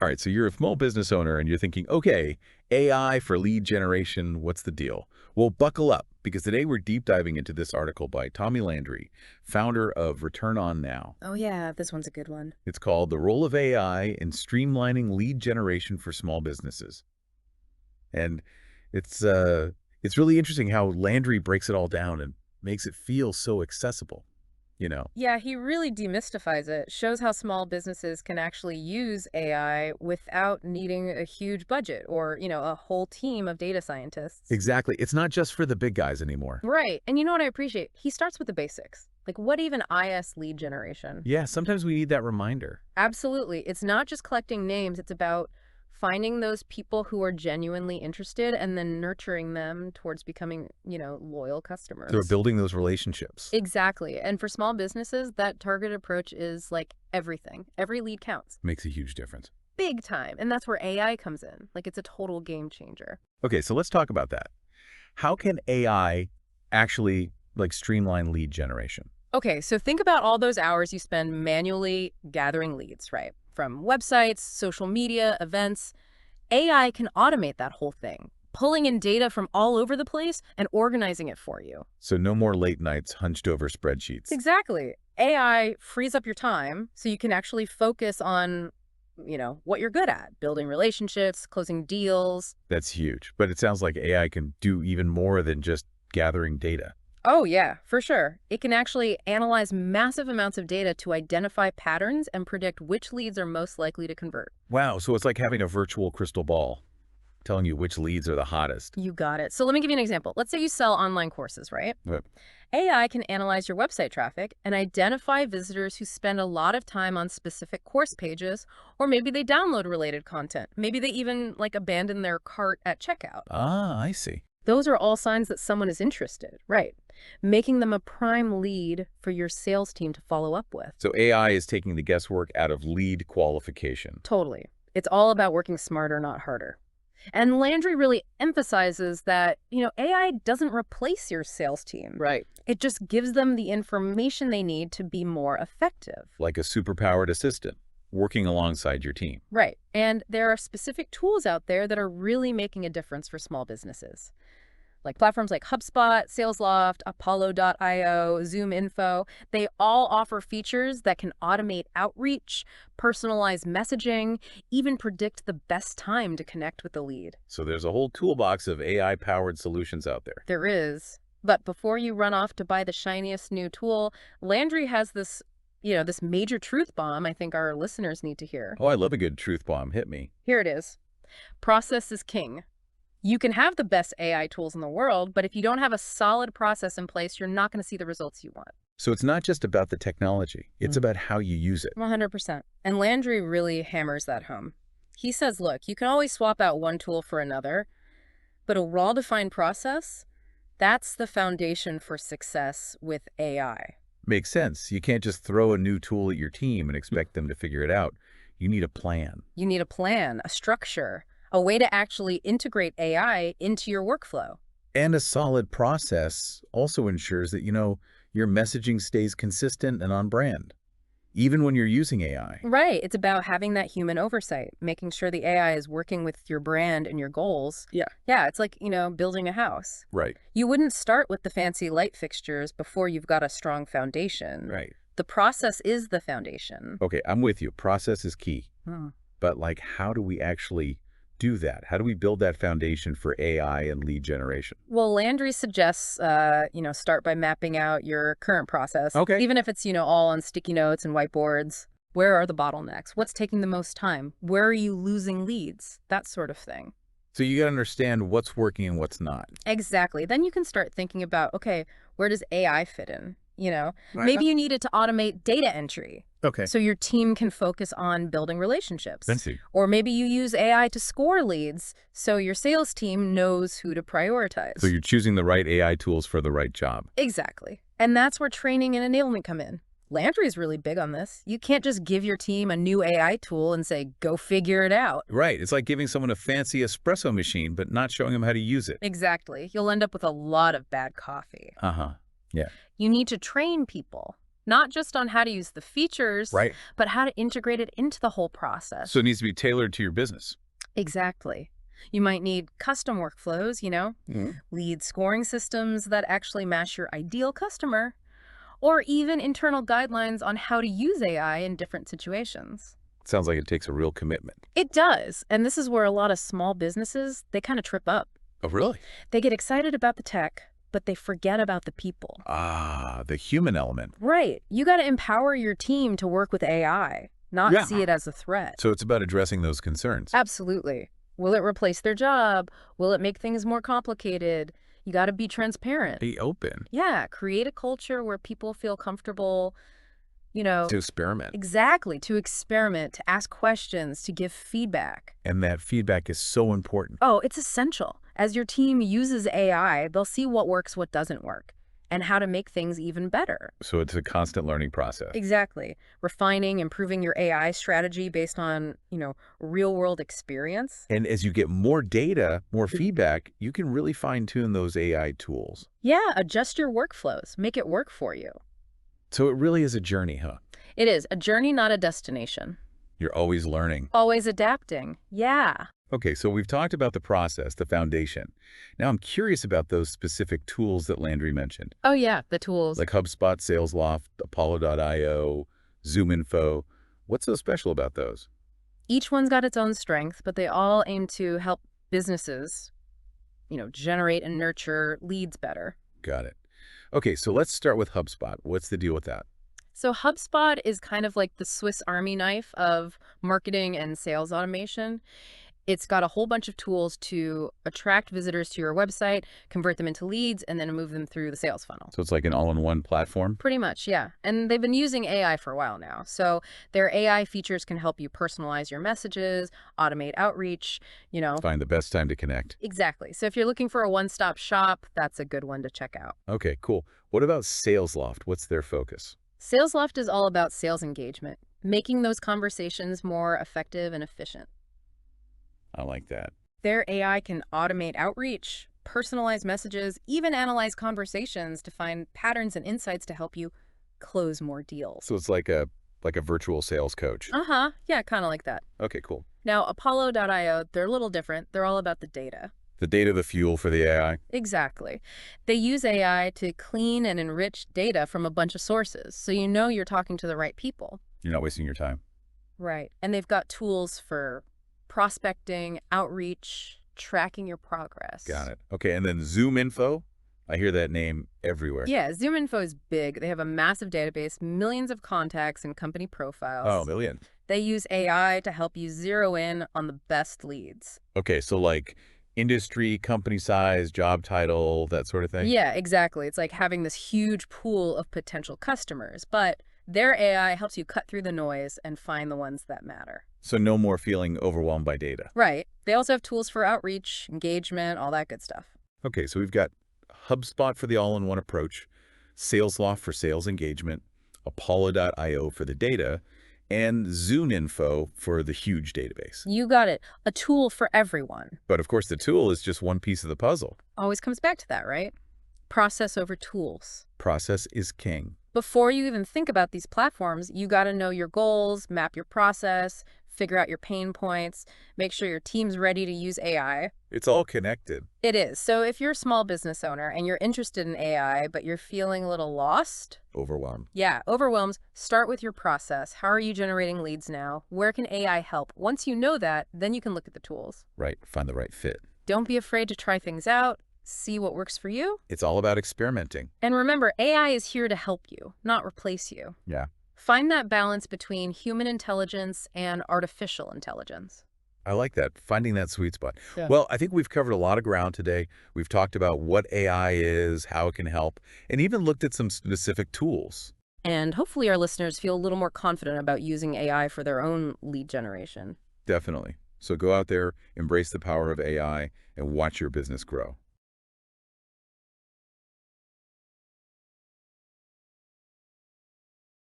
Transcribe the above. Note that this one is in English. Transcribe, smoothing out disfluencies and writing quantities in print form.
All right, so you're a small business owner and you're thinking, okay, AI for lead generation, what's the deal? Well, buckle up because today we're deep diving into this article by Tommy Landry, founder of Return On Now. Oh yeah, this one's a good one. It's called The Role of AI in Streamlining Lead Generation for Small Businesses. And it's uh it's really interesting how Landry breaks it all down and makes it feel so accessible, you know. Yeah, he really demystifies it, shows how small businesses can actually use AI without needing a huge budget or, a whole team of data scientists. Exactly. It's not just for the big guys anymore. Right. And you know what I appreciate? He starts with the basics. Like what even IS lead generation? Yeah, sometimes we need that reminder. Absolutely. It's not just collecting names, it's about finding those people who are genuinely interested and then nurturing them towards becoming, loyal So we're customers. building those relationships. Exactly. And for small businesses, that targeted approach is like everything. Every lead counts. Makes a huge difference. Big time. And that's where AI comes in. Like it's a total game changer. Okay, so let's talk about that. How can AI actually streamline lead generation? Okay, so think about all those hours you spend manually gathering leads, right? From websites, social media, events. AI can automate that whole thing, pulling in data from all over the place and organizing it for you. So no more late nights hunched over spreadsheets. Exactly. AI frees up your time so you can actually focus on, what you're good at, building relationships, closing deals. That's huge. But it sounds like AI can do even more than just gathering data. Oh, yeah, for sure. It can actually analyze massive amounts of data to identify patterns and predict which leads are most likely to convert. Wow, so it's like having a virtual crystal ball telling you which leads are the hottest. You got it. So let me give you an example. Let's say you sell online courses, right? Yep. AI can analyze your website traffic and identify visitors who spend a lot of time on specific course pages, or maybe they download related content. Maybe they even abandon their cart at checkout. Ah, I see. Those are all signs that someone is interested, right? Making them a prime lead for your sales team to follow up with. So AI is taking the guesswork out of lead qualification. Totally. It's all about working smarter, not harder. And Landry really emphasizes that, AI doesn't replace your sales team. Right. It just gives them the information they need to be more effective. Like a superpowered assistant working alongside your team. Right. And there are specific tools out there that are really making a difference for small businesses. Like platforms like HubSpot, SalesLoft, Apollo.io, ZoomInfo, they all offer features that can automate outreach, personalize messaging, even predict the best time to connect with the lead. So there's a whole toolbox of AI-powered solutions out there. There is. But before you run off to buy the shiniest new tool, Landry has this major truth bomb I think our listeners need to hear. Oh, I love a good truth bomb. Hit me. Here it is. Process is king. You can have the best AI tools in the world, but if you don't have a solid process in place, you're not going to see the results you want. So it's not just about the technology. It's about how you use it. 100%. And Landry really hammers that home. He says, look, you can always swap out one tool for another, but a well-defined process, that's the foundation for success with AI. Makes sense. You can't just throw a new tool at your team and expect them to figure it out. You need a plan. You need a plan, a structure, a way to actually integrate AI into your workflow. And a solid process also ensures that, your messaging stays consistent and on brand, even when you're using AI. Right. It's about having that human oversight, making sure the AI is working with your brand and your goals. Yeah. Yeah, it's like, building a house. Right. You wouldn't start with the fancy light fixtures before you've got a strong foundation. Right. The process is the foundation. Okay, I'm with you. Process is key. Hmm. But how do we actually do that? How do we build that foundation for AI and lead generation? Well, Landry suggests, start by mapping out your current process. Okay. Even if it's, all on sticky notes and whiteboards. Where are the bottlenecks? What's taking the most time? Where are you losing leads? That sort of thing. So you got to understand what's working and what's not. Exactly. Then you can start thinking about, okay, where does AI fit in? Right. Maybe you need it to automate data entry. Okay. So your team can focus on building relationships. Fancy. Or maybe you use AI to score leads so your sales team knows who to prioritize. So you're choosing the right AI tools for the right job. Exactly. And that's where training and enablement come in. Landry's really big on this. You can't just give your team a new AI tool and say, go figure it out. Right. It's like giving someone a fancy espresso machine, but not showing them how to use it. Exactly. You'll end up with a lot of bad coffee. Uh-huh. Yeah. You need to train people. Not just on how to use the features, Right. but how to integrate it into the whole So process. it needs to be tailored to your business. Exactly. You might need custom workflows, Mhm. lead scoring systems that actually match your ideal customer, or even internal guidelines on how to use AI in different situations. Sounds like it takes a real commitment. It does, and this is where a lot of small businesses, they kind of trip up. Oh, really? They get excited about the tech, but they forget about the people. Ah, the human element. Right. You got to empower your team to work with AI, not Yeah. see it as a threat. So it's about addressing those concerns. Absolutely. Will it replace their job? Will it make things more complicated? You got to be transparent. Be open Yeah, create a culture where people feel comfortable, to experiment. exactly, to experiment, to ask questions, to give feedback. And that feedback is so important. Oh, it's essential. As your team uses AI, they'll see what works, what doesn't work, and how to make things even better. So it's a constant learning process. Exactly. Refining, improving your AI strategy based on, real world experience. And as you get more data, more feedback, you can really fine-tune those AI tools. Yeah, adjust your workflows, make it work for you. So it really is a journey, huh? It is a journey, not a destination. You're always learning. Always adapting. Yeah. Okay, so we've talked about the process, the foundation. Now I'm curious about those specific tools that Landry mentioned, Oh, yeah, the tools. like HubSpot, SalesLoft, Apollo.io, ZoomInfo. What's so special about those? Each one's got its own strength, but they all aim to help businesses, generate and nurture leads better. Got it. Okay, so let's start with HubSpot. What's the deal with that? So HubSpot is kind of like the Swiss Army knife of marketing and sales automation. It's got a whole bunch of tools to attract visitors to your website, convert them into leads, and then move them through the sales funnel. So it's like an all-in-one platform? Pretty much, yeah. And they've been using AI for a while now. So their AI features can help you personalize your messages, automate outreach. Find the best time to connect. Exactly. So if you're looking for a one-stop shop, that's a good one to check out. Okay, cool. What about SalesLoft? What's their focus? SalesLoft is all about sales engagement, making those conversations more effective and efficient. I like that. Their AI can automate outreach, personalize messages, even analyze conversations to find patterns and insights to help you close more deals. So it's like a virtual sales coach. Uh-huh. Yeah, kind of like that. Okay, cool. Now, Apollo.io, they're a little different. They're all about the data. The data, the fuel for the AI. Exactly. They use AI to clean and enrich data from a bunch of sources, so you know you're talking to the right people. You're not wasting your time. Right. And they've got tools for prospecting, outreach, tracking your progress. Got it. Okay, and then ZoomInfo. I hear that name everywhere. Yeah, ZoomInfo is big. They have a massive database, millions of contacts and company profiles. Oh, million. They use AI to help you zero in on the best leads. Okay, so like industry, company size, job title, that sort of thing? Yeah, exactly. It's like having this huge pool of potential customers, but their AI helps you cut through the noise and find the ones that matter. So no more feeling overwhelmed by data. Right. They also have tools for outreach, engagement, all that good stuff. Okay, so we've got HubSpot for the all-in-one approach, SalesLoft for sales engagement, Apollo.io for the data, and ZoomInfo for the huge database. You got it. A tool for everyone. But of course, the tool is just one piece of the puzzle. Always comes back to that, right? Process over tools. Process is king. Before you even think about these platforms, you got to know your goals, map your process, figure out your pain points, make sure your team's ready to use AI. It's all connected. It is. So if you're a small business owner and you're interested in AI, but you're feeling a little lost, Overwhelmed. yeah, overwhelmed, start with your process. How are you generating leads now? Where can AI help? Once you know that, then you can look at the tools. Right, find the right fit. Don't be afraid to try things out. See what works for you. It's all about experimenting. And remember, AI is here to help you, not replace you. Yeah. Find that balance between human intelligence and artificial intelligence. I like that, finding that sweet spot. Yeah. Well, I think we've covered a lot of ground today. We've talked about what AI is, how it can help, and even looked at some specific tools. And hopefully our listeners feel a little more confident about using AI for their own lead generation. Definitely. So go out there, embrace the power of AI, and watch your business grow.